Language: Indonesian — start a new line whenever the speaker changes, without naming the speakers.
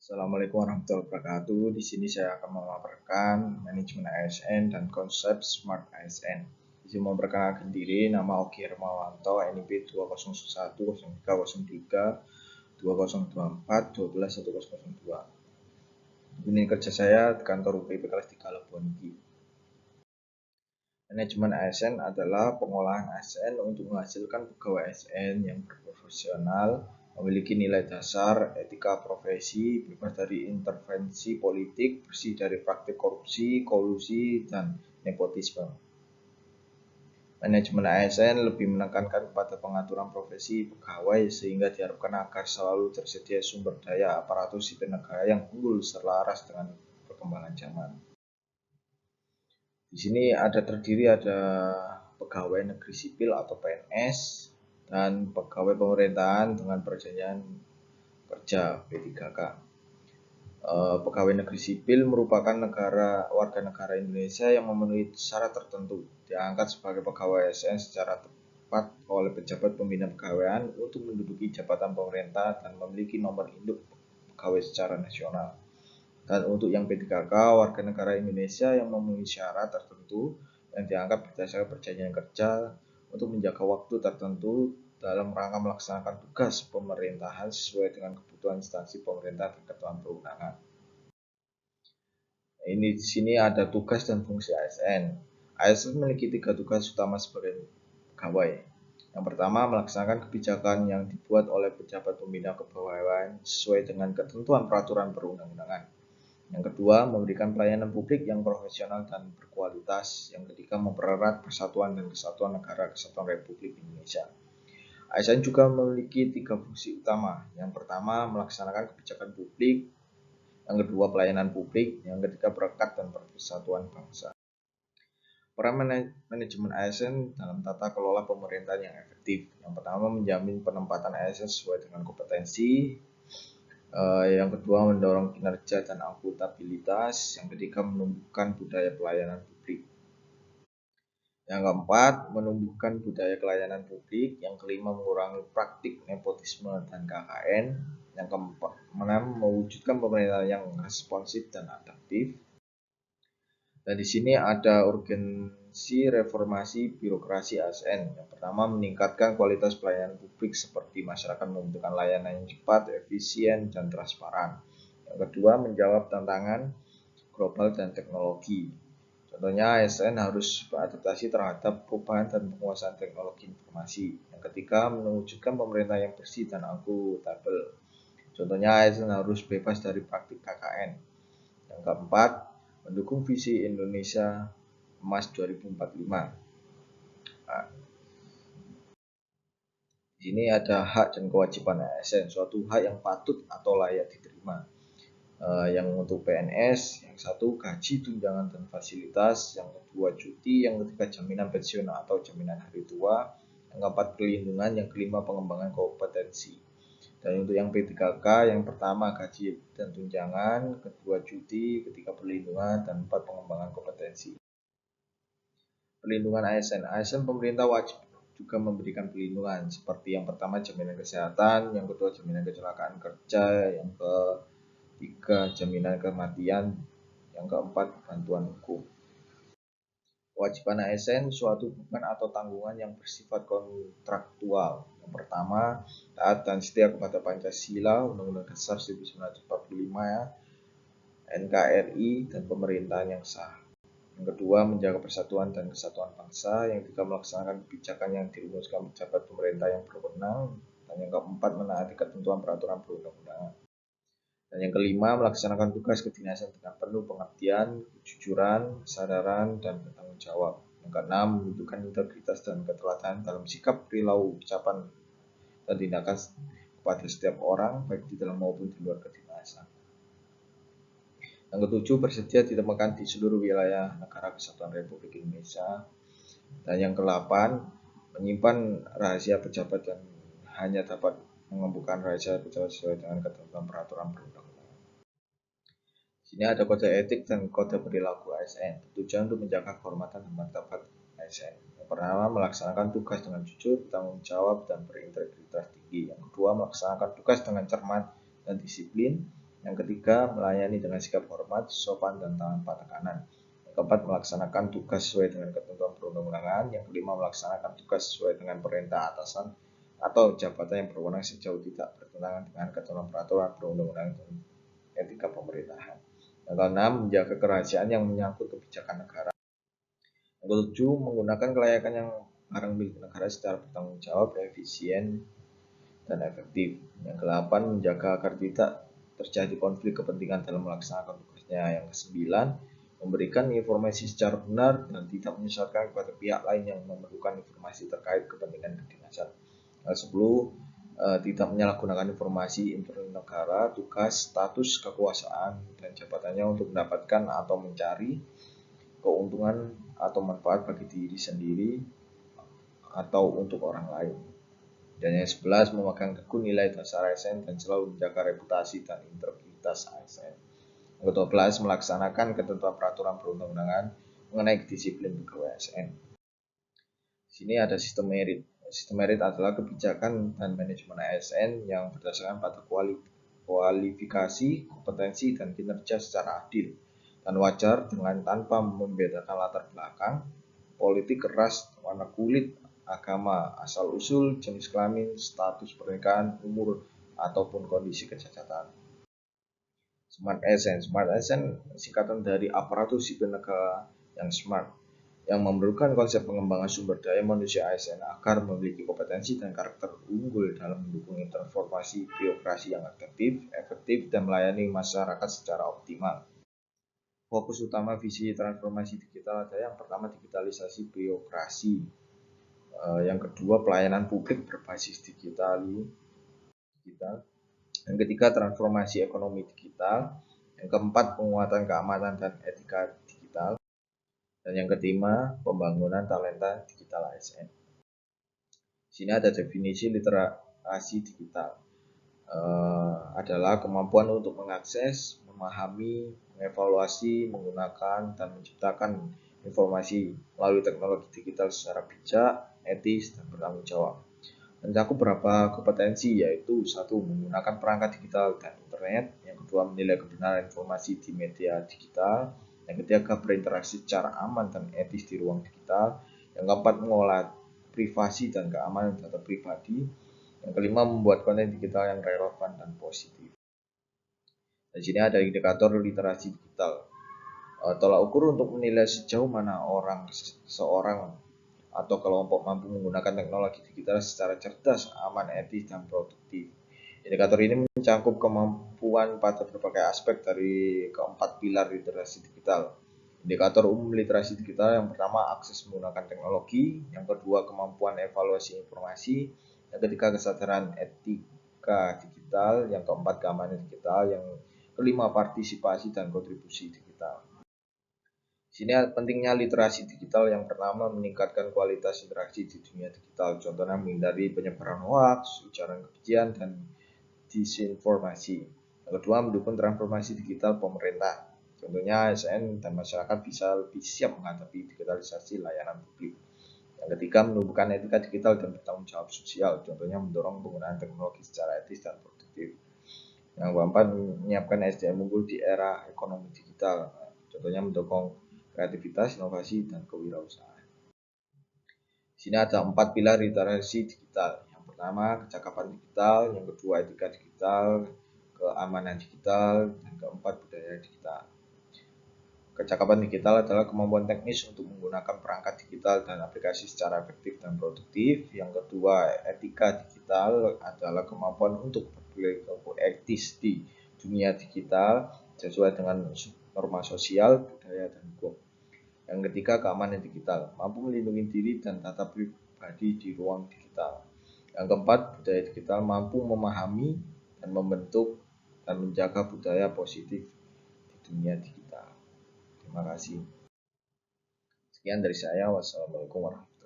Assalamualaikum warahmatullahi wabarakatuh. Di sini saya akan memaparkan manajemen ASN dan konsep Smart ASN. Di sini memperkenalkan diri, nama Oki Hermawanto, NIP 2001 0303 2024 12102. Ini kerja saya di kantor UPI kelas 3 Labuan Bajo. Manajemen ASN adalah pengolahan ASN untuk menghasilkan pegawai ASN yang berprofesional, memiliki nilai dasar, etika profesi, bebas dari intervensi politik, bersih dari praktik korupsi, kolusi, dan nepotisme. Manajemen ASN lebih menekankan pada pengaturan profesi pegawai sehingga diharapkan agar selalu tersedia sumber daya aparatur sipil negara yang unggul selaras dengan perkembangan zaman. Di sini ada pegawai negeri sipil atau PNS dan pegawai pemerintahan dengan perjanjian kerja P3K. Pegawai negeri sipil merupakan warga negara Indonesia yang memenuhi syarat tertentu, diangkat sebagai pegawai ASN secara tepat oleh pejabat pembina pegawaian untuk menduduki jabatan pemerintah dan memiliki nomor induk pegawai secara nasional. Dan untuk yang P3K, warga negara Indonesia yang memenuhi syarat tertentu yang dianggap berdasarkan perjanjian kerja untuk menjaga waktu tertentu dalam rangka melaksanakan tugas pemerintahan sesuai dengan kebutuhan instansi pemerintah dan ketentuan perundangan. Ini di sini ada tugas dan fungsi ASN. ASN memiliki 3 tugas utama sebagai pegawai. Yang pertama, melaksanakan kebijakan yang dibuat oleh pejabat pembina kepegawaian sesuai dengan ketentuan peraturan perundang-undangan. Yang kedua, memberikan pelayanan publik yang profesional dan berkualitas. Yang ketiga, mempererat persatuan dan kesatuan negara kesatuan Republik Indonesia. ASN juga memiliki 3 fungsi utama. Yang pertama, melaksanakan kebijakan publik. Yang kedua, pelayanan publik. Yang ketiga, perekat dan persatuan bangsa. Peran manajemen ASN dalam tata kelola pemerintahan yang efektif. Yang pertama, menjamin penempatan ASN sesuai dengan kompetensi. Yang kedua, mendorong kinerja dan akuntabilitas. Yang ketiga, menumbuhkan budaya pelayanan publik. Yang keempat, menumbuhkan budaya pelayanan publik. Yang kelima, mengurangi praktik nepotisme dan KKN. Yang keenam, mewujudkan pemerintahan yang responsif dan adaptif. Dan di sini ada urgensi reformasi birokrasi ASN. Yang pertama, meningkatkan kualitas pelayanan publik seperti masyarakat membutuhkan layanan yang cepat, efisien, dan transparan. Yang kedua, menjawab tantangan global dan teknologi. Contohnya, ASN harus beradaptasi terhadap perubahan dan penguasaan teknologi informasi. Yang ketiga, mewujudkan pemerintah yang bersih dan akuntabel. Contohnya, ASN harus bebas dari praktik KKN. Yang keempat, mendukung visi Indonesia Emas 2045. Nah, di sini ada hak dan kewajiban ASN, suatu hak yang patut atau layak diterima. Yang untuk PNS, yang satu gaji, tunjangan dan fasilitas, yang kedua cuti, yang ketiga jaminan pensiun atau jaminan hari tua, yang keempat perlindungan, yang kelima pengembangan kompetensi. Dan untuk yang P3K, yang pertama gaji dan tunjangan, kedua cuti, ketiga perlindungan, dan empat pengembangan kompetensi. Perlindungan ASN. ASN pemerintah wajib juga memberikan perlindungan seperti yang pertama jaminan kesehatan, yang kedua jaminan kecelakaan kerja, yang ketiga jaminan kematian, yang keempat bantuan hukum. Kewajiban ASN suatu beban atau tanggungan yang bersifat kontraktual. Yang pertama, taat dan setia kepada Pancasila, Undang-Undang Dasar 1945, NKRI, dan pemerintahan yang sah. Yang kedua, menjaga persatuan dan kesatuan bangsa. Yang ketiga, melaksanakan kebijakan yang dirumuskan pejabat pemerintah yang berwenang. Dan yang keempat, menaati ketentuan peraturan perundang-undangan. Dan yang kelima, melaksanakan tugas kedinasan dengan penuh pengabdian, kejujuran, kesadaran, dan bertanggung jawab. Yang keenam, menunjukkan integritas dan keteladanan dalam sikap, perilaku, ucapan, dan tindakan kepada setiap orang, baik di dalam maupun di luar kedinasan. Yang ketujuh, bersedia ditemukan di seluruh wilayah negara kesatuan Republik Indonesia. Dan yang kedelapan, menyimpan rahasia pejabat dan hanya dapat mengembangkan rahasia pejabat sesuai dengan ketentuan peraturan perundang-undangan. Sini ada kode etik dan kode perilaku ASN. Tujuan untuk menjaga kehormatan dan martabat ASN. Yang pertama, melaksanakan tugas dengan jujur, bertanggung jawab, dan berintegritas tinggi. Yang kedua, melaksanakan tugas dengan cermat dan disiplin. Yang ketiga, melayani dengan sikap hormat, sopan, dan tanpa tekanan. Yang keempat, melaksanakan tugas sesuai dengan ketentuan perundang-undangan. Yang kelima, melaksanakan tugas sesuai dengan perintah atasan atau jabatan yang berwenang sejauh tidak bertentangan dengan ketentuan peraturan perundang-undangan dan etika pemerintahan. Yang keenam, menjaga kerahasiaan yang menyangkut kebijakan negara. Yang ketujuh, menggunakan kelayakan yang barang milik negara secara bertanggung jawab, efisien, dan efektif. Yang kedelapan, menjaga agar tidak terjadi konflik kepentingan dalam melaksanakan tugasnya. Yang kesembilan, memberikan informasi secara benar dan tidak menyesatkan kepada pihak lain yang memerlukan informasi terkait kepentingan kedinasan. Yang kesepuluh, tidak menyalahgunakan informasi internal negara, tugas, status, kekuasaan, dan jabatannya untuk mendapatkan atau mencari keuntungan atau manfaat bagi diri sendiri atau untuk orang lain. Dan yang 11, memegang teguh nilai dasar ASN dan selalu menjaga reputasi dan integritas ASN. Yang ke-12, melaksanakan ketentuan peraturan perundang-undangan mengenai disiplin pegawai ASN. Di sini ada sistem merit. Sistem merit adalah kebijakan dan manajemen ASN yang berdasarkan pada kualifikasi, kompetensi, dan kinerja secara adil dan wajar dengan tanpa membedakan latar belakang, politik, ras, warna kulit, agama, asal-usul, jenis kelamin, status pernikahan, umur, ataupun kondisi kecacatan. Smart ASN. Smart ASN singkatan dari aparatur sipil negara yang smart, yang memerlukan konsep pengembangan sumber daya manusia ASN agar memiliki kompetensi dan karakter unggul dalam mendukung transformasi birokrasi yang efektif, dan melayani masyarakat secara optimal. Fokus utama visi transformasi digital ada yang pertama digitalisasi birokrasi, yang kedua pelayanan publik berbasis digital, yang ketiga transformasi ekonomi digital, yang keempat penguatan keamanan dan etika digital, dan yang kelima pembangunan talenta digital ASN. Sini ada definisi literasi digital, adalah kemampuan untuk mengakses, memahami, mengevaluasi, menggunakan, dan menciptakan informasi melalui teknologi digital secara bijak, etis, dan bertanggung jawab. Mencakup beberapa kompetensi, yaitu satu, menggunakan perangkat digital dan internet. Yang kedua, menilai kebenaran informasi di media digital. Yang ketiga, berinteraksi secara aman dan etis di ruang digital. Yang keempat, mengolah privasi dan keamanan data pribadi. Yang kelima, membuat konten digital yang relevan dan positif. Di sini ada indikator literasi digital. Tolak ukur untuk menilai sejauh mana seorang atau kelompok mampu menggunakan teknologi digital secara cerdas, aman, etis, dan produktif. Indikator ini mencakup kemampuan pada berbagai aspek dari keempat pilar literasi digital. Indikator umum literasi digital yang pertama akses menggunakan teknologi, yang kedua kemampuan evaluasi informasi, yang ketiga kesadaran etika digital, yang keempat keamanan digital, yang kelima partisipasi dan kontribusi digital. Sini pentingnya literasi digital. Yang pertama, meningkatkan kualitas interaksi di dunia digital. Contohnya menghindari penyebaran hoaks, ujaran kebencian, dan disinformasi. Yang kedua, mendukung transformasi digital pemerintah. Contohnya ASN dan masyarakat bisa lebih siap menghadapi digitalisasi layanan publik. Yang ketiga, menumbuhkan etika digital dan bertanggung jawab sosial. Contohnya mendorong penggunaan teknologi secara etis dan produktif. Yang keempat, menyiapkan SDM unggul di era ekonomi digital. Contohnya mendukung kreativitas, inovasi, dan kewirausahaan. Di sini ada 4 pilar literasi digital. Yang pertama, kecakapan digital, yang kedua, etika digital, keamanan digital, dan keempat, budaya digital. Kecakapan digital adalah kemampuan teknis untuk menggunakan perangkat digital dan aplikasi secara efektif dan produktif. Yang kedua, etika digital adalah kemampuan untuk berperilaku etis di dunia digital sesuai dengan norma sosial, budaya, dan hukum. Yang ketiga, keamanan digital, mampu melindungi diri dan data pribadi di ruang digital. Yang keempat, budaya digital, mampu memahami dan membentuk dan menjaga budaya positif di dunia digital. Terima kasih. Sekian dari saya. Wassalamualaikum warahmatullahi wabarakatuh.